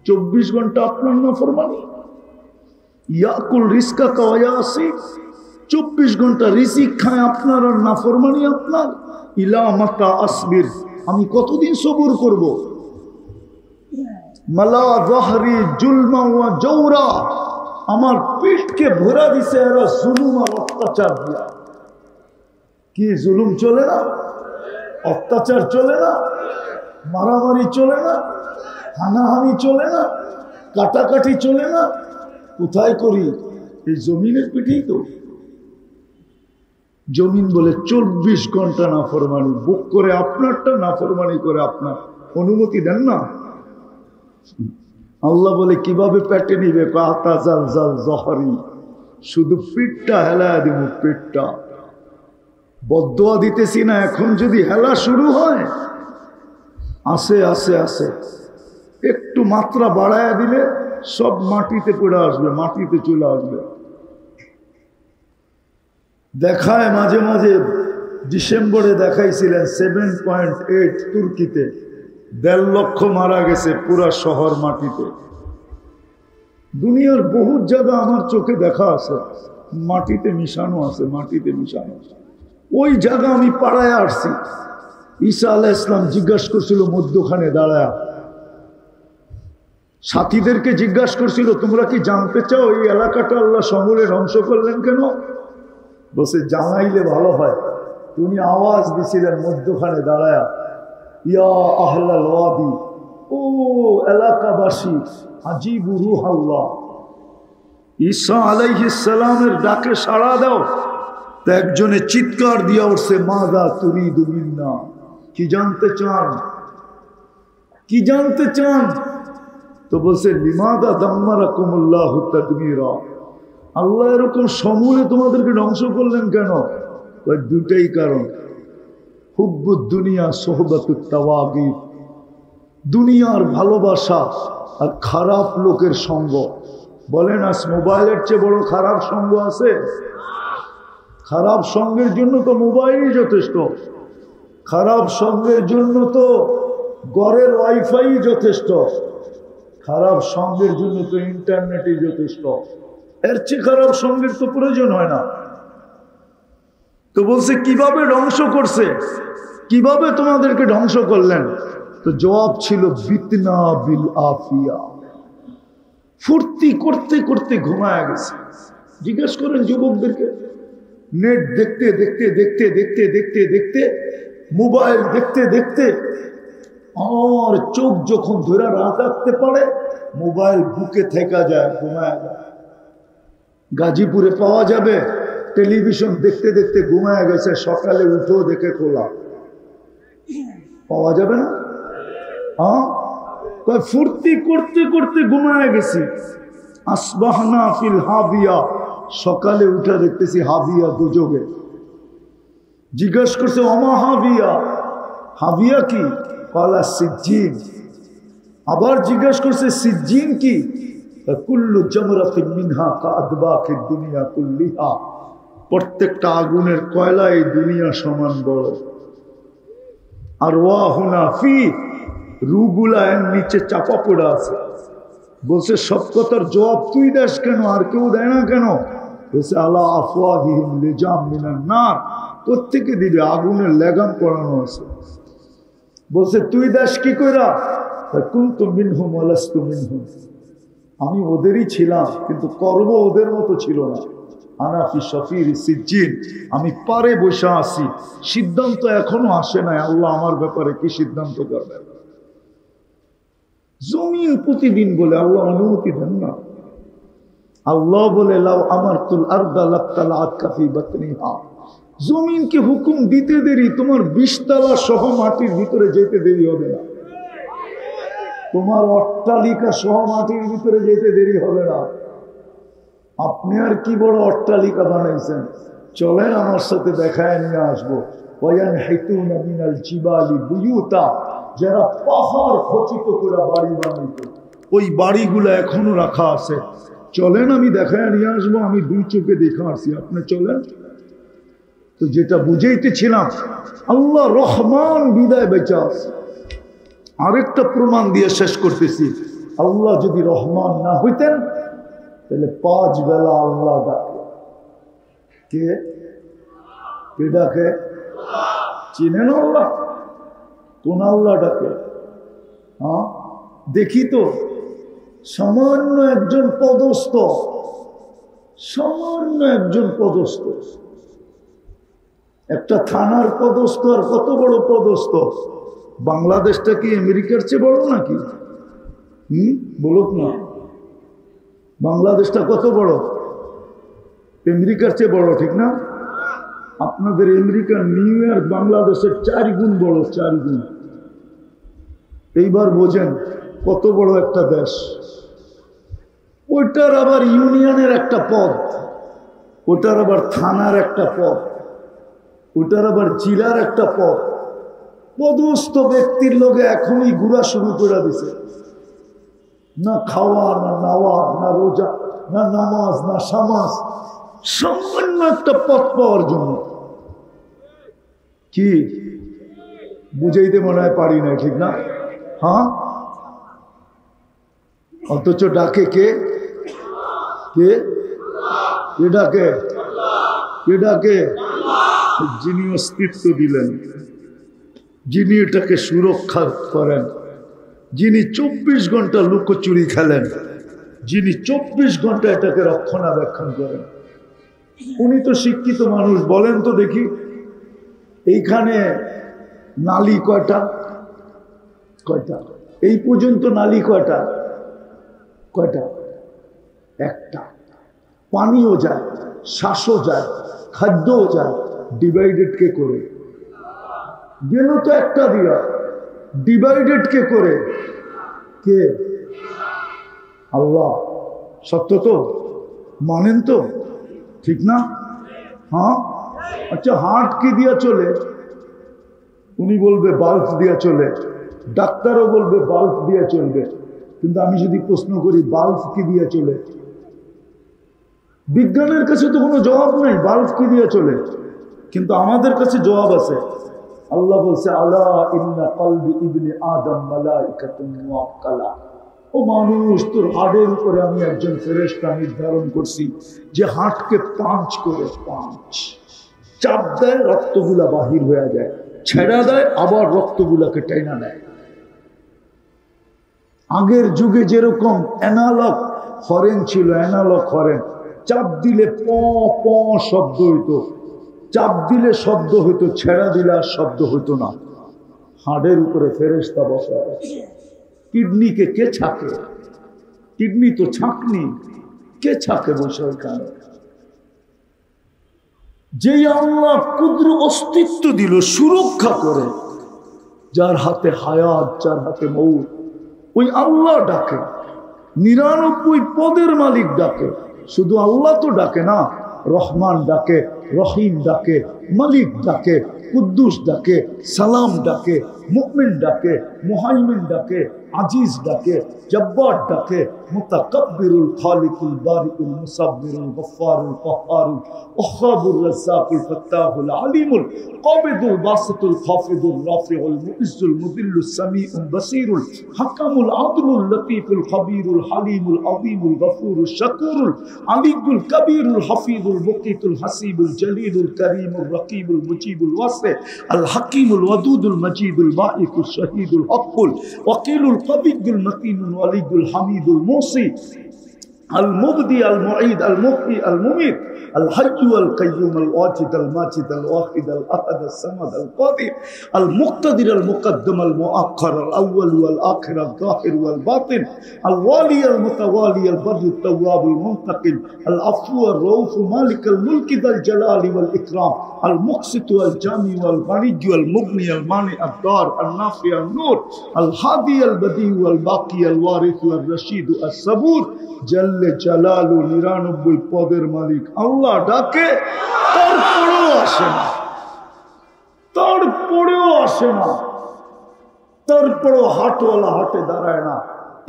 24 ঘন্টা আপনার নাফরমানি। ইয়াকুল রিজকাকা ওয়া ইয়াসি, 24 ঘন্টা রিজিক খায় আপনার আর নাফরমানি আপনার। ইলা মাতা আসবির, আমি কতদিন সবুর করব? মালা যাহরি জুলমা ওয়া জাওরা, আমার পিঠকে ভরা দিছে এরা জুলুম আর অত্যাচার দিয়া। কি জুলুম চলে না? অত্যাচার চলে না? মারামারি চলে না? হানাহানি চলে না? কাটাকাটি চলে না? কোথায় করি? এই জমিনের পিঠেই তো। জমিন বলে 24 ঘন্টা নাফরমানি, বুক করে আপনারটা, নাফরমানি করে আপনার। অনুমতি দেন না। আল্লাহ বলে কিভাবে পেটে নিবে? কাতাজাল জাল জহরি, শুধু পিঠটা হেলায় দিব, পিঠটা। বদদোয়া দিতেছি না, এখন যদি হেলা শুরু হয়, আসে আসে আসে, একটু মাত্রা বাড়ায়া দিলে সব মাটিতে পড়ে আসবে, মাটিতে চলে আসবে। দেখায় মাঝে মাঝে, ডিসেম্বরে দেখাইছিলেন 7.8 তুর্কিতে 1.5 লক্ষ মারা গেছে পুরা শহর মাটিতে। দুনিয়ার বহু জায়গা আমার চোখে দেখা আছে, মাটিতে মিশানো আছে, মাটিতে মিশানো আছে। ওই জায়গা আমি পাড়ায় আসছি। ঈসা আলাইহিস সালাম জিজ্ঞাসা করছিল মধ্যখানে দাঁড়ায়, সাথীদেরকে জিজ্ঞাসা করছিল তোমরা কি জানতে চাও এই এলাকাটা আল্লাহ সমূলে ধ্বংস করলেন কেন? বসে জানাইলে ভালো হয়। উনি আওয়াজ দিছিলেন মধ্যখানে দাঁড়ায়, ইয়া আহলাল ওয়াদি ও এলাকাবাসী, আজিবু রূহ আল্লাহ, ঈসা আলাইহিস সালামের ডাকে সাড়া দাও। তো একজনে চিৎকার দিয়া উঠছে, মাযা তুরিদু মিন্না, কি জানতে চান, কি জানতে চান? তো বলছে, লিমাদা দাম্মারাকুমুল্লাহু তাদমীরা, আল্লাহ এরকম সমূলে তোমাদেরকে ধ্বংস করলেন কেন? ওই দুটাই কারণ, হুব্বুদ দুনিয়া সোহবাতুত তাওয়াগির, দুনিয়ার ভালোবাসা আর খারাপ লোকের সঙ্গ। বলেন আজ মোবাইলের চেয়ে বড় খারাপ সঙ্গ আছে? খারাপ সঙ্গের জন্য তো মোবাইলই যথেষ্ট, খারাপ সঙ্গের জন্য তো ঘরের ওয়াইফাই যথেষ্ট, খারাপ সঙ্গের জন্য তো ইন্টারনেটই যথেষ্ট। এর চেয়ে খারাপ সঙ্গের তো প্রয়োজন হয় না। তো বলছে কিভাবে ধ্বংস করছে, কিভাবে তোমাদেরকে ধ্বংস করলেন? তো জবাব ছিল, বিতনা বিল আফিয়া, ফুর্তি করতে করতে ঘুমায় গেছে। জিজ্ঞেস করেন যুবকদেরকে, নেট দেখতে দেখতে দেখতে দেখতে দেখতে দেখতে, মোবাইল দেখতে দেখতে আর চোখ যখন ধরে রাখতে পারে, মোবাইল বুকে থেকে যায়, ঘুমায় যায়। গাজীপুরে পাওয়া যাবে টেলিভিশন দেখতে দেখতে ঘুমায় গেছে, সকালে উঠেও দেখে খোলা, পাওয়া যাবে না? হ্যাঁ, ফুর্তি করতে করতে ঘুমায় গেছি। আসবাহনা ফিল হাবিয়া, সকালে উঠে দেখতেছি হাবিয়া দুযোগে। জিজ্ঞেস করছে, অমা হাবিয়া, হাবিয়া কি? কালা সিজ্জিন। আবার জিজ্ঞেস করছে, সিজ্জিন কি? কুল্লু জামরাতিন মিনহা কাআদবাকিদ দুনিয়া কুল্লিহা, প্রত্যেকটা আগুনের কয়লা এই দুনিয়া সমান বড়। আর ওয়াহুনা ফি, রুগুলা এর নিচে চাপা পড়ে আছে। বলছে সব কথার জবাব তুই দেস কেন, আর কেউ দেয় না কেন? বলছে আলা আফওয়াহিহিম লিজাম মিনান নার, কোত্থেকে দিবে? আগুনের লেগাম পড়ানো আছে। বলছে তুই দেস কি কইরা? কুনতু মিনহুম ওয়া লাস্তু মিনহুম, আমি ওদেরই ছিলাম কিন্তু কর্ম ওদের মতো ছিল না। আনা ফি শাফির সিজ্জিন, আমি পারে বসে আছি, সিদ্ধান্ত এখনো আসে নাই, আল্লাহ আমার ব্যাপারে কি সিদ্ধান্ত করবে। জমিন প্রতিদিন বলে আল্লাহ অনুমতি দেন না। আল্লাহ বলে লাউ আমারতুল আরদা লাতালাআত কাফি বাতনিহা, জমিনকে হুকুম দিতে দেরি, তোমার 20 তলা সহ মাটির ভিতরে যেতে দেরি হবে না, তোমার অট্টালিকা সহ মাটির ভিতরে যেতে দেরি হবে না। আপনি আর কি বড় অট্টালিকা বানাইছেন, চলেন আমার সাথে দেখায় নিয়ে আসবো। ওয়ায়ানহিতুনা মিনাল জিবালি বুয়ুতা, যারা পাহাড় খচিত করে বাড়ি বানাইত, ওই বাড়িগুলো এখনো রাখা আছে, চলেন আমি দেখায় নিয়ে আসবো। আমি 2 চোখে দেখে আসছি, আপনি চলেন। তো যেটা বুঝাইতেছিলাম, আল্লাহ রহমান বিদায় বেঁচে আছে। আরেকটা প্রমাণ দিয়ে শেষ করতেছি, আল্লাহ যদি রহমান না হইতেন তাহলে 5 বেলা আল্লাহ ডাকে। কে কে ডাকে? চিনেন আল্লাহ? কোন আল্লাহ ডাকে? হ্যাঁ, দেখি তো। সামান্য একজন পদস্থ, সামান্য একজন পদস্থ, একটা থানার পদস্থ আর কত বড় পদস্থ। বাংলাদেশটা কি আমেরিকার চেয়ে বড় নাকি? বলুক না, বাংলাদেশটা কত বড়? আমেরিকার চেয়ে বড়, ঠিক না? আপনাদের আমেরিকার নিউ ইয়র্ক বাংলাদেশের 4 গুণ বড়, 4 গুণ। এইবার বোঝেন কত বড় একটা দেশ। ওইটার আবার ইউনিয়নের একটা পদ, ওটার আবার থানার একটা পদ, ওটার আবার জেলার একটা পদ। পদস্থ ব্যক্তির লোকে এখনই ঘুরা শুরু করে দিছে। না খাওয়া, না নাওয়া, না রোজা, না নামাজ, না সামাজ, সামান্য একটা পথ পাওয়ার জন্য। কি বুঝাইতে মনে হয় পারি না, ঠিক না? হ্যাঁ, অথচ ডাকে কে? কে কে ডাকে? কে ডাকে? যিনি অস্তিত্ব দিলেন, যিনি এটাকে সুরক্ষা করেন, যিনি 24 ঘন্টা লুকোচুরি খেলেন, যিনি 24 ঘন্টা এটাকে রক্ষণাবেক্ষণ করেন, উনি তো শিক্ষিত মানুষ। বলেন তো দেখি, এইখানে নালী কয়টা? কয়টা? এই পর্যন্ত নালী কয়টা? কয়টা? একটা। পানিও যায়, শ্বাসও যায়, খাদ্যও যায়, ডিভাইডেড কে করে? গেল তো একটা দিয়া, ডিভাইডেড কে করে? কে? আল্লাহ। সত্য তো? মানেন তো? ঠিক না? হ্যাঁ। আচ্ছা, হার্ট কি দিয়া চলে? উনি বলবে বাল্ব দিয়া চলে, ডাক্তারও বলবে বাল্ব দিয়া চলবে। কিন্তু আমি যদি প্রশ্ন করি বাল্ব কি দিয়া চলে, বিজ্ঞানের কাছে তো কোনো জবাব নেই, বাল্ব কি দিয়া চলে। কিন্তু আমাদের কাছে জবাব আছে। আল্লাহ বলছে, আলা ইন্না কলবি ইবনে আদম মালাইকাতুন মুআক্কালা। ও মানুষ, তোর হাড়ের উপরে আমি একজন ফেরেশতা নির্ধারণ করছি যে হাড়কে পাঁচ করে, পাঁচ চাপ দেয়, রক্তগুলা বাহির হয়ে যায়, ছেড়া দেয়, আবার রক্তগুলাকে টেনা নেয়। আগের যুগে যেরকম অ্যানালগ হরেন ছিল, অ্যানালগ হরেন, চাপ দিলে প প শব্দ হইতো, চাপ দিলে শব্দ হইতো, ছেড়া দিলে আর শব্দ হইতো না। হাড়ের উপরে ফেরেশতা বসা আছে। কিডনিকে কে ছাকে? কিডনি তো ছাকনি, কে ছাকে বসে ওইখানে? যেই আল্লাহ ক্ষুদ্র অস্তিত্ব দিল সুরক্ষা করে, যার হাতে হায়াত, যার হাতে মৌত, ওই আল্লাহ ডাকে। 99 পদের মালিক ডাকে। শুধু আল্লাহ তো ডাকে না, রহমান ডাকে, রহিম ডাকে, মালিক ডাকে, কুদ্দুস ডাকে, সালাম ডাকে, মুমিন ডাকে, মুহাইমিন ডাকে, আজিজ ডাকে, জব্বার ডাকে, মুতাকাব্বিরুল খালিকুল বারিকুল মুসাব্বিরুল গফফারুল কহ্হারুল ওয়াহ্হাবুর রাজ্জাকুল ফাত্তাহুল আলিমুল কাবিদুল বাসিতুল খাফিদুল রাফিউল মুইজ্জুল মুদিল্লুস সামিউল বাসীরুল হাকামুল আদলুল লতীফুল খবীরুল হালিমুল আযীমুল গফুরুশ শাকুরুল আলিয়ুল কবীরুল হাফিজুল মুকিতুল হাসিবুল জলিলুল করিমুর রকিবুল মুজিবুল ওয়াসি আল হাকিমুল ওয়াদুদুল মজিদুল বাঈকুল শহীদুল হকুল ওয়াকিলুল কবিদুল মতিনুল ওয়ালিদুল হামিদুল মুসি المبدي المعيد المحيي المميت الحي والقيوم الواجد الماجد الواحد الأحد الصمد القادر المقتدر المقدم المؤخر الأول والآخر الظاهر والباطن الوالي المتوالي البر التواب المنتقم العفو الرؤوف مالك الملك ذا الجلال والإكرام المقسط والجامع والغني والمغني المانع الدار النافع النور الهادي البديع والباقي الوارث والرشيد الصبور জল্লে জালালু 99 পদের মালিক আল্লাহ ডাকে, তারপরেও আসে না, তারপরেও আসে না, তারপরেও হাটওয়ালা হাটে দাঁড়ায় না,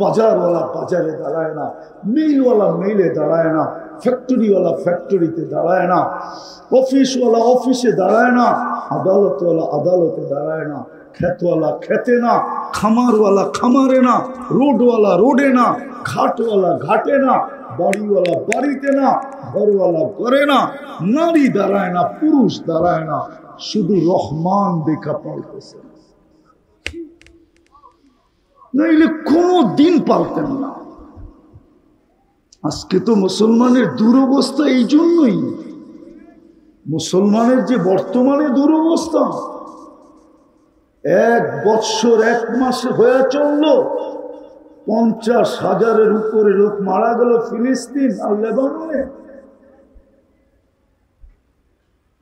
বাজারওয়ালা বাজারে দাঁড়ায় না, মিলওয়ালা মিলে দাঁড়ায় না, ফ্যাক্টরিওয়ালা ফ্যাক্টরিতে দাঁড়ায় না, অফিসওয়ালা অফিসে দাঁড়ায় না, আদালতওয়ালা আদালতে দাঁড়ায় না, খেতওয়ালা খেতে না, খামারওয়ালা খামারে না, রোডওয়ালা রোডে না, ঘাটওয়ালা ঘাটে না, বাড়িওয়ালা বাড়িতে না, ঘরওয়ালা করে না, নারী দাঁড়ায় না, পুরুষ দাঁড়ায় না, শুধু রহমান দেখা পাল্টেছে, নাইলে কোনো দিন পাল্টেন না। আজকে তো মুসলমানের দুরবস্থা এই জন্যই, মুসলমানের যে বর্তমানে দুরবস্থা, 1 বৎসর 1 মাসে হয়ে চলল 50,000-এর উপরে লোক মারা গেল ফিলিস্তিন আর লেবাননে,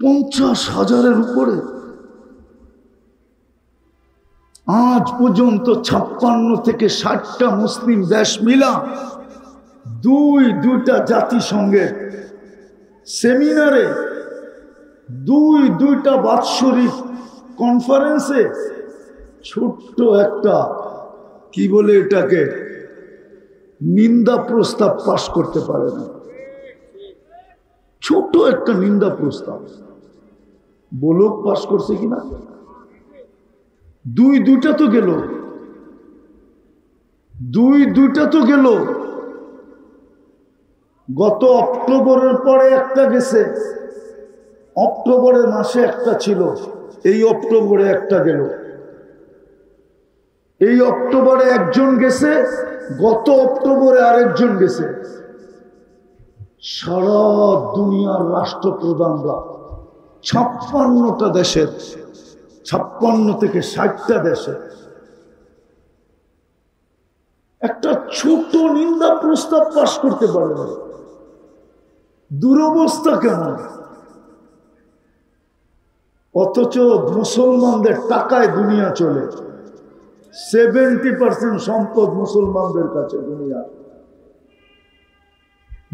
50,000-এর উপরে। আজ পর্যন্ত 56 থেকে 60টা মুসলিম দেশ মিলা দুইটা জাতিসংঘের সেমিনারে, দুইটা বাৎসরিক কনফারেন্সে ছোট্ট একটা কি বলে এটাকে নিন্দা প্রস্তাব পাশ করতে পারে না। ছোট একটা নিন্দা প্রস্তাব বলক পাশ করছে কিনা, দুইটা তো গেল, দুইটা তো গেল। গত অক্টোবরের পরে একটা গেছে, অক্টোবরের মাসে একটা ছিল, এই অক্টোবরে একটা গেল, এই অক্টোবরে একজন গেছে, গত অক্টোবরে আরেকজন গেছে। সারা দুনিয়ার রাষ্ট্রপ্রধানরা 56টা দেশের, 56 থেকে 60টা দেশে একটা ছোট নিন্দা প্রস্তাব পাশ করতে পারে না। দুরবস্থা কেমন! অথচ মুসলমানদের টাকায় দুনিয়া চলে। 70% সম্পদ মুসলমানদের কাছে।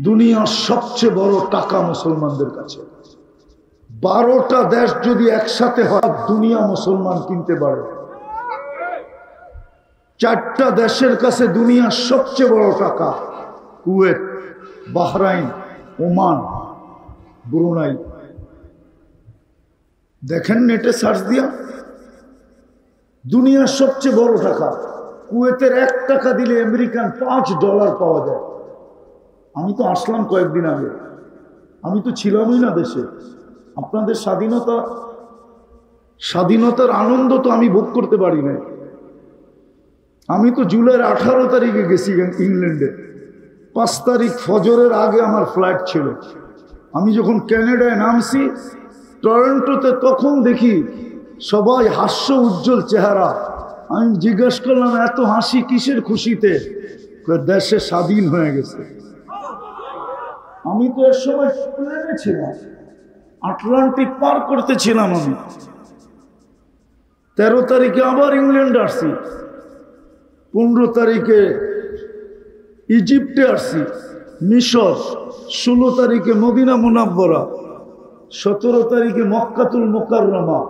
দুনিয়ার সবচেয়ে বড় টাকা মুসলমানদের কাছে। 12টা দেশ যদি একসাথে হয় দুনিয়া মুসলমান কিনতে পারে। 4টা দেশের কাছে দুনিয়ার সবচেয়ে বড় টাকা, কুয়েত, বাহরাইন, ওমান, ব্রুনাই। দেখেন নেটে সার্চ দিয়া, দুনিয়ার সবচেয়ে বড় টাকা। কুয়েতের 1 টাকা দিলে আমেরিকান $5 পাওয়া যায়। আমি তো আসলাম কয়েকদিন আগে, আমি তো ছিলামই না দেশে। আপনাদের স্বাধীনতার আনন্দ তো আমি ভোগ করতে পারি না। আমি তো জুলাইয়ের 18 তারিখে গেছি ইংল্যান্ডে। 5 তারিখ ফজরের আগে আমার ফ্লাইট ছিল। আমি যখন ক্যানাডায় নামছি টরন্টোতে, তখন দেখি সবাই হাস্য উজ্জ্বল চেহারা। আমি জিজ্ঞেস করলাম, এত হাসি কিসের খুশিতে? দেশে স্বাধীন হয়ে গেছে। আমি তো এর সময় প্লেনে ছিলাম, আটলান্টিক পার করতেছিলাম। আমি 13 তারিখে আবার ইংল্যান্ড আসছি, 15 তারিখে ইজিপ্টে আসছি, মিশর, 16 তারিখে মদিনা মুনাব্বরা, 17 তারিখে মক্কাতুল মুকাররমা,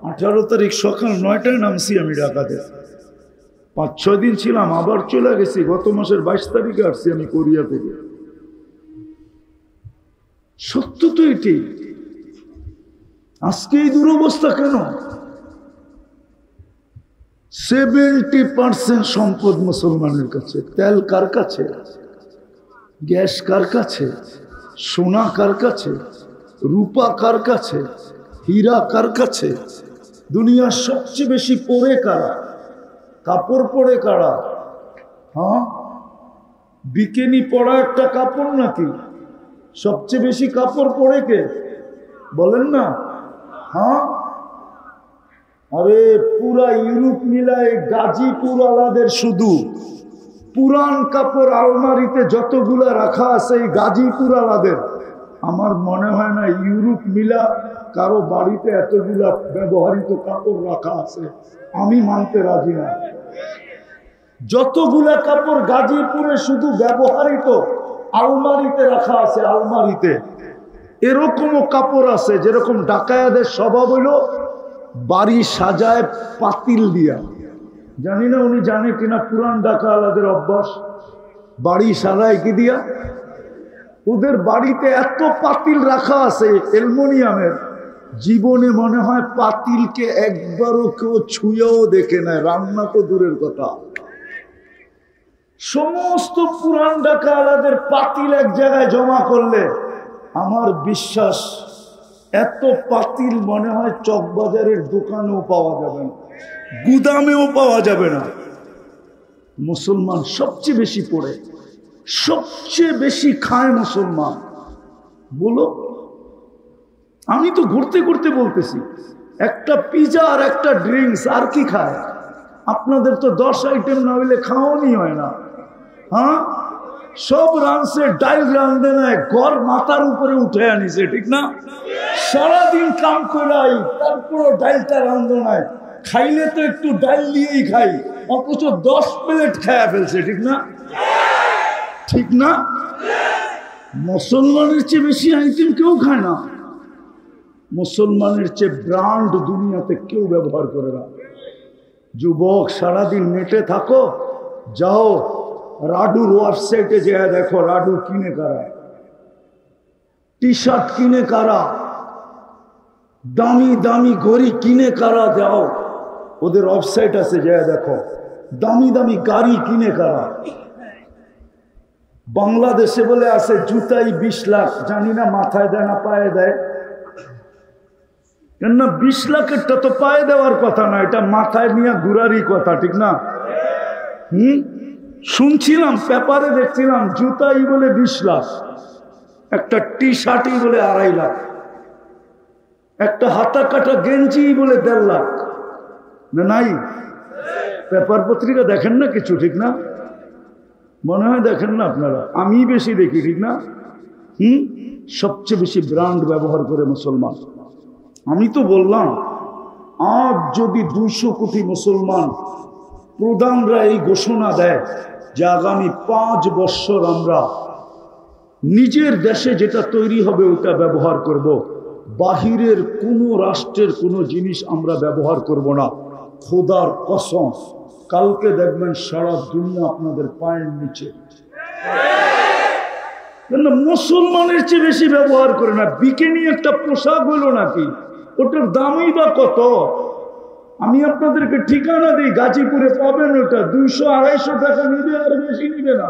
18 তারিখ সকাল 9টায় নামছি আমি ঢাকাতে। 5-6 দিন ছিলাম, আবার চলে গেছি। গত মাসের 22 তারিখে আসছি আমি কোরিয়া থেকে। সত্য তো এটি। আজকে এই দুরবস্থা কেন? 70% সম্পদ মুসলমানের কাছে। তেল কার কাছে? গ্যাস কার কাছে? সোনা কার কাছে? রূপা কার কাছে? হীরা কার কাছে? দুনিয়ার সবচেয়ে বেশি পরে কারা? কাপড় পরে কারা? হ্যাঁ, বিকিনি পরা একটা কাপড় নাকি? সবচেয়ে বেশি কাপড় পরে কে বলেন না? হ্যাঁ, আরে পুরা ইউরোপ মিলায় গাজীপুর আলাদের শুধু পুরান কাপড় আলমারিতে যতগুলা রাখা আছে এই গাজীপুর আলাদের। আমার মনে হয় না ইউরোপ মিলা কারো বাড়িতে এতগুলা ব্যবহৃত কাপড় রাখা আছে। আমি মানতে রাজি না। যতগুলা কাপড় গাজীপুরে শুধু ব্যবহৃত আলমারিতে রাখা আছে, আলমারিতে। এরকমও কাপড় আছে যেরকম ডাকায়াদের স্বভাব হইল বাড়ি সাজায় পাতিল দিয়া। জানি না উনি জানে কিনা, পুরান ডাকায়ালাদের অভ্যাস বাড়ি সাজায় কি দিয়া। ওদের বাড়িতে এত পাতিল রাখা আছে অ্যালুমিনিয়ামের, জীবনে মনে হয় পাতিলকে একবারও কেউ ছুঁয়েও দেখে নেয়, রান্না তো দূরের কথা। সমস্ত পুরান ডাকায়ালাদের পাতিল এক জায়গায় জমা করলে আমার বিশ্বাস এত পাতিল মনে হয় চকবাজারের দোকানেও পাওয়া যাবে না, গুদামেও পাওয়া যাবে না। মুসলমান সবচেয়ে বেশি পড়ে, সবচেয়ে বেশি খায় মুসলমান। বলো, আমি তো ঘুরতে ঘুরতে বলতেছি, একটা পিজা আর একটা ড্রিঙ্কস আর কি খায়? আপনাদের তো 10 আইটেম না হইলে খাওয়ানি হয় না। হ্যাঁ, সব রানছে, ডাইল রান্ধে নেয়, ঘর মাথার উপরে উঠে আনিছে, ঠিক না? সারাদিন কাম করাই, তারপরও ডাইলটা রান্ধে নাই। খাইলে তো একটু ডাইল দিয়েই খাই, অথচ 10 প্লেট খায়া ফেলছে, ঠিক না? ঠিক না? মুসলমানের চেয়ে বেশি আইটেম কেউ খায় না। মুসলমানের চেয়ে ব্র্যান্ড দুনিয়াতে কেউ ব্যবহার করে না। যুবক, সারাদিন নেটে থাকো, যাও রাডুর ওয়েবসাইটে যেয়ে দেখো রাডু কিনে কারা, টি শার্ট কিনে কারা, দামি দামি ঘড়ি কিনে কারা। যাও, ওদের ওয়েবসাইট আছে, যেয়ে দেখো দামি দামি গাড়ি কিনে কারা। বাংলাদেশে বলে আছে জুতাই 20 লাখ, জানি না মাথায় দেয় না পায়ে দেয়। কেননা 20 লাখেরটা তো পায়ে দেওয়ার কথা না, এটা মাথায় নিয়ে ঘুরারই কথা, ঠিক না? শুনছিলাম, পেপারে দেখছিলাম, জুতাই বলে 20 লাখ, একটা টি শার্টই বলে 2.5 লাখ, একটা হাতা কাটা গেঞ্জি বলে 1.5 লাখ। না নাই? পেপার পত্রিকা দেখেন না কিছু, ঠিক না? মনে হয় দেখেন না আপনারা, আমি বেশি দেখি, ঠিক না? সবচেয়ে বেশি ব্র্যান্ড ব্যবহার করে মুসলমান। আমি তো বললাম, আজ যদি 200 কোটি মুসলমান প্রধানরা এই ঘোষণা দেয় যে আগামী 5 বছর আমরা নিজের দেশে যেটা তৈরি হবে ওটা ব্যবহার করব, বাহিরের কোনো রাষ্ট্রের কোনো জিনিস আমরা ব্যবহার করব না, খোদার কসম কালকে দেখবেন সারা দুনিয়া আপনাদের পায়ের নিচে। মুসলমানের চেয়ে বেশি ব্যবহার করে না। বিকিনি একটা পোশাক হলো নাকি, ওটার দামই বা কত? আমি আপনাদেরকে ঠিকানা দিই, গাজীপুরে পাবেন, ওটা 200-250 টাকা নিবে, আর বেশি নিবে না।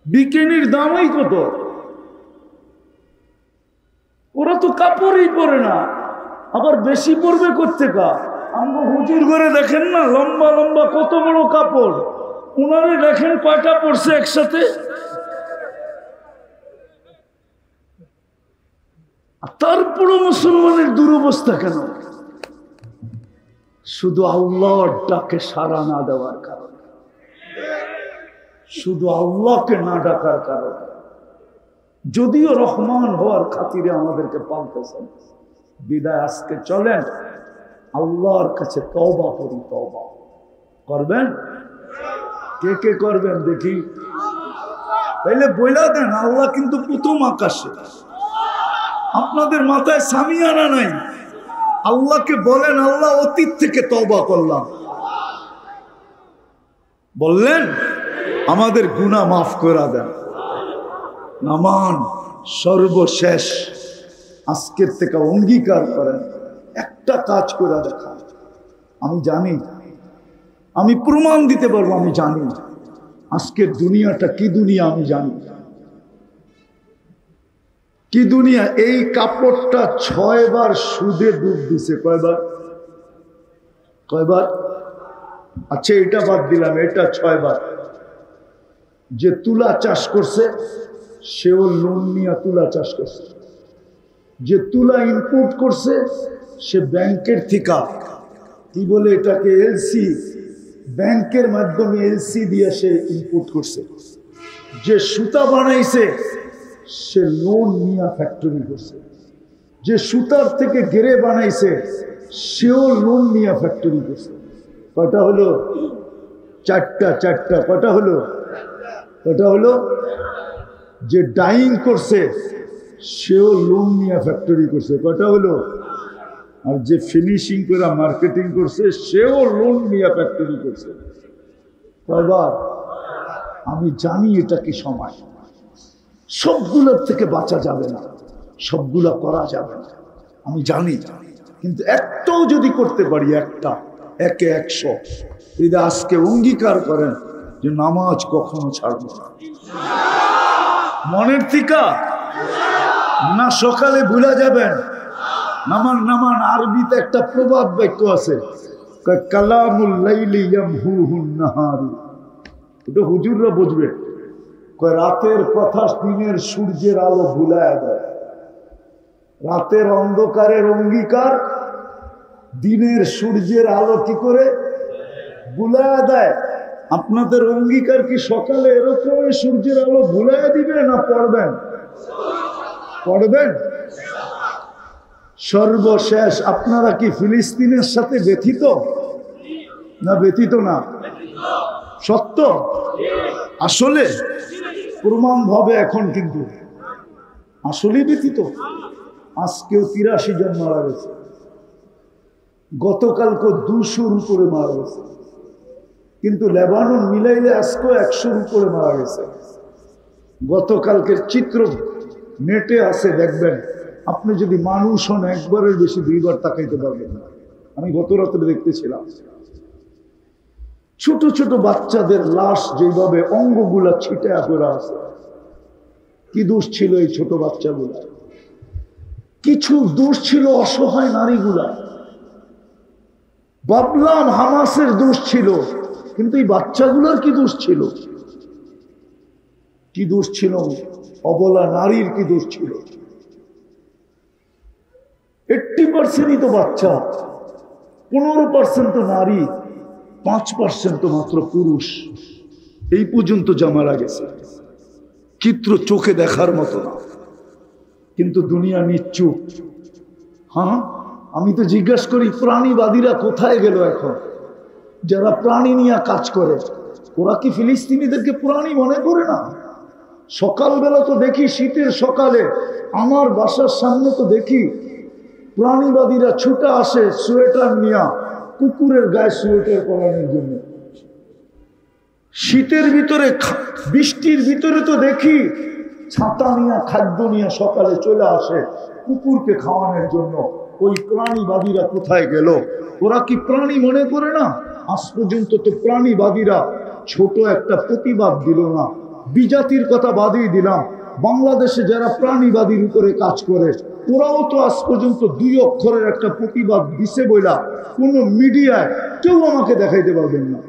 বিকিনির দামই কত? ওরা তো কাপড়ই পরে না, আবার বেশি পরবে কোত্থেকা? আমরা হুজুর ঘরে দেখেন না, লম্বা লম্বা কত বড় কাপড়, ওনারে দেখেন কয়টা পড়ছে একসাথে। তারপরও মুসলমানের দুরবস্থা কেন? শুধু আল্লাহর ডাকে সাড়া না দেওয়ার কারণে, শুধু আল্লাহকে না ডাকার কারণে। যদিও রহমান হওয়ার খাতিরে আমাদেরকে পালতেছেন, বিদায় আজকে চলেন আল্লাহর কাছে তওবা করি। তওবা করবেন? কে কে করবেন দেখি? তাইলে বইলা দেন, আল্লাহ কিন্তু প্রথম আকাশে। আপনাদের মাথায় সামিয়ানা নাই, আল্লাহকে বলেন, আল্লাহ অতীত থেকে তওবা করলাম। বললেন আমাদের গুনাহ মাফ করে দেন। নামান সর্বশেষ আজকের থেকে অঙ্গীকার করেন, একটা কাজ করে দেখা। আমি জানি, আমি প্রমাণ দিতে পারবো, আমি জানি আজকের দুনিয়াটা কি দুনিয়া। আমি জানি কি দুনিয়া। এই কাপড়টা 6 বার সুদে ডুব দিছে। কয়বার? কয়বার? আচ্ছা এটা বাদ দিলাম, এটা 6 বার। যে তুলা চাষ করছে সেও লোন নিয়ে তুলা চাষ করছে। যে তুলা ইম্পোর্ট করছে সে ব্যাংকের থেকে, কি বলে এটাকে, এলসি, ব্যাংকের মাধ্যমে এলসি দিয়ে সে ইম্পোর্ট করছে। যে সুতা বানাইছে সে লোন নিয়ে ফ্যাক্টরি করছে। যে সুতার থেকে গেরে বানাইছে সেও লোন নিয়ে ফ্যাক্টরি করছে। কয়টা হলো? 4টা। 4টা কয়টা হলো? কয়টা হলো? যে ডাইং করছে সেও লোন নিয়ে ফ্যাক্টরি করছে। কয়টা হলো? আর যে ফিনিশিং করে মার্কেটিং করছে সেও লোন নিয়ে ফ্যাক্টরি করছে। কয়বার? আমি জানি এটা কি সময়। সবগুলোর থেকে বাঁচা যাবে না, সবগুলা করা যাবে না, আমি জানি। কিন্তু একটাও যদি করতে পারি, একটা, একে 100, এটা আজকে অঙ্গীকার করেন যে নামাজ কখনো ছাড়ব না। মনের থিকা না, সকালে ভুলে যাবেন। নামান নামান আরবিতে একটা প্রবাদ বাক্য আছে, কালামুল লাইলি ইয়ামহুহুন নাহারু। এটা হুজুররা বুঝবে। রাতের কথা দিনের সূর্যের আলো ভুলায় দেয়। রাতের অন্ধকারের অঙ্গীকার দিনের সূর্যের আলো কি করে ভুলায় দেয়? আপনাদের অঙ্গীকার কি সকালে এরকম সূর্যের আলো ভুলায় দিবে না পড়বেন? পড়বেন। সর্বশেষ আপনারা কি ফিলিস্তিনের সাথে ব্যথিত না? ব্যথিত না? সত্য আসলে প্রমাণ হবে এখন, কিন্তু আসলেই ব্যথিত। আজকেও 83 জন মারা গেছে, গতকালকে 200-র উপরে মারা গেছে, কিন্তু লেবানন মিলাইলে আজকেও 100-র উপরে মারা গেছে। গতকালকের চিত্র নেটে আছে, দেখবেন। আপনি যদি মানুষ হন একবারের বেশি 2 বার তাকাইতে পারবেন না। আমি গত রাত্রে দেখতেছিলাম ছোট ছোট বাচ্চাদের লাশ যেভাবে অঙ্গগুলা ছিটায়া করে আছে। কি দোষ ছিল এই ছোট বাচ্চাগুলা? কিছু দোষ ছিল অসহায় নারীগুলা। ভাবলাম হামাসের দোষ ছিল, কিন্তু এই বাচ্চাগুলার কি দোষ ছিল? কি দোষ ছিল? অবলা নারীর কি দোষ ছিল? 80% তো বাচ্চা, 15% তো নারী, 5% তো মাত্র পুরুষ। এই পর্যন্ত যা মারা গেছে, চিত্র চোখে দেখার মতো না, কিন্তু দুনিয়া নিশ্চুপ। হ্যাঁ, আমি তো জিজ্ঞেস করি প্রাণীবাদীরা কোথায় গেল এখন? যারা প্রাণী নিয়ে কাজ করে ওরা কি ফিলিস্তিনিদেরকে প্রাণী মনে করে না? সকালবেলা তো দেখি, শীতের সকালে আমার বাসার সামনে তো দেখি প্রাণীবাদীরা ছুটে আসে সোয়েটার নিয়ে, কুকুরের গায়ে সোয়েটার পরানোর জন্য। শীতের ভিতরে, বৃষ্টির ভিতরে তো দেখি ছাতা নিয়ে, খাদ্য নিয়ে সকালে চলে আসে কুকুরকে খাওয়ানোর জন্য। ওই প্রাণীবাদীরা কোথায় গেল? ওরা কি প্রাণী মনে করে না? আজ পর্যন্ত তো প্রাণীবাদীরা ছোট একটা প্রতিবাদ দিল না। বিজাতির কথা বাদই দিলাম, বাংলাদেশে যারা প্রাণীবাদীর উপরে কাজ করে ওরাও তো আজ পর্যন্ত 2 অক্ষরের একটা প্রতিবাদ দিছে বইলা কোনো মিডিয়ায় কেউ আমাকে দেখাইতে পারবেন না।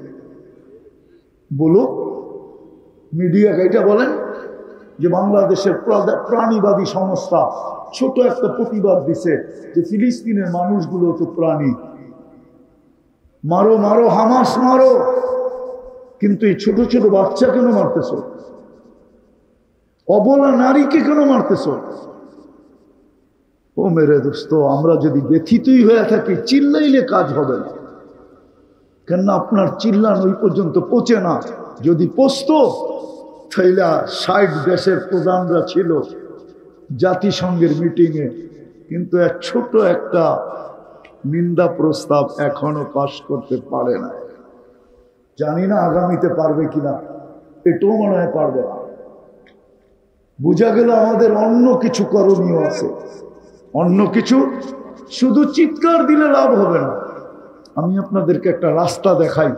বলো, মিডিয়াকে এটা বলেন যে বাংলাদেশের প্রাণীবাদী সংস্থা ছোট একটা প্রতিবাদ দিছে যে ফিলিস্তিনের মানুষগুলো তো প্রাণী, মারো মারো হামাস মারো, কিন্তু এই ছোট ছোট বাচ্চা কেন মারতেছ? অবলা নারীকে কেন মারতেছ? ও মেরে দোস্ত, আমরা যদি ব্যথিতই হয়ে থাকি, চিল্লাইলে কাজ হবে না। কেন আপনার চিল্লান ওই পর্যন্ত পৌঁছে না। যদি পৌঁছত তাইলে 60 দেশের প্রধানরা ছিল জাতিসংঘের মিটিংয়ে, কিন্তু এক ছোট একটা নিন্দা প্রস্তাব এখনো পাশ করতে পারে না। জানি না আগামীতে পারবে কিনা, এটাও মনে হয় পারবে না। বোঝা গেল আমাদের অন্য কিছু করণীয় আছে, অন্য কিছু। শুধু চিৎকার দিলে লাভ হবে না। আমি আপনাদেরকে একটা রাস্তা দেখাই।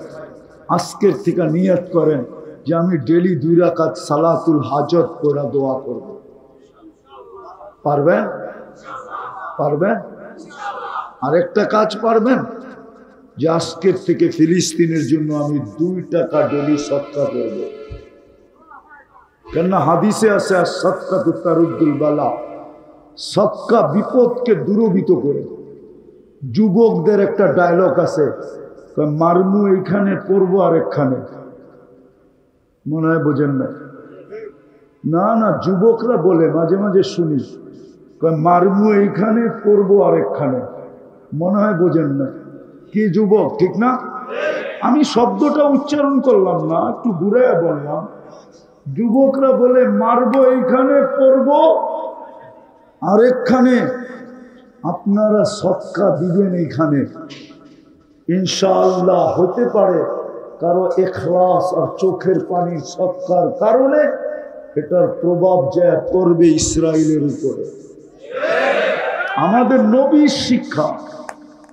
আজকের থেকে নিয়ত করেন যে আমি ডেলি 2 রাকাত সালাতুল হাজত করে দোয়া করব। পারবেন? পারবেন? আরেকটা কাজ পারবেন যে আজকের থেকে ফিলিস্তিনের জন্য আমি 2 টাকা ডেলি সদকা করব। কেননা হাদিসে আছে সদকাতু তারুদ্দুল বালা, সদকা বিপদকে দূরীভূত করে। যুবকদের একটা ডায়লগ আছে, মারমু এইখানে পড়বো আর একখানে, মনে হয় বোঝেন না? না না, যুবকরা বলে, মাঝে মাঝে শুনি, মারমু এইখানে পড়বো আর একখানে, মনে হয় বোঝেন না। কি যুবক, ঠিক না? আমি শব্দটা উচ্চারণ করলাম না, একটু ঘুরে বললাম। যুবকরা বলে মারবো এইখানে পড়বো আরেকখানে, আপনারা সদকা দিবেন এইখানে, ইনশাআল্লাহ হতে পারে কারো ইখলাস আর চোখের পানির সদকার কারণে এটার প্রভাব যা করবে ইসরায়েলের উপরে। আমাদের নবীর শিক্ষা।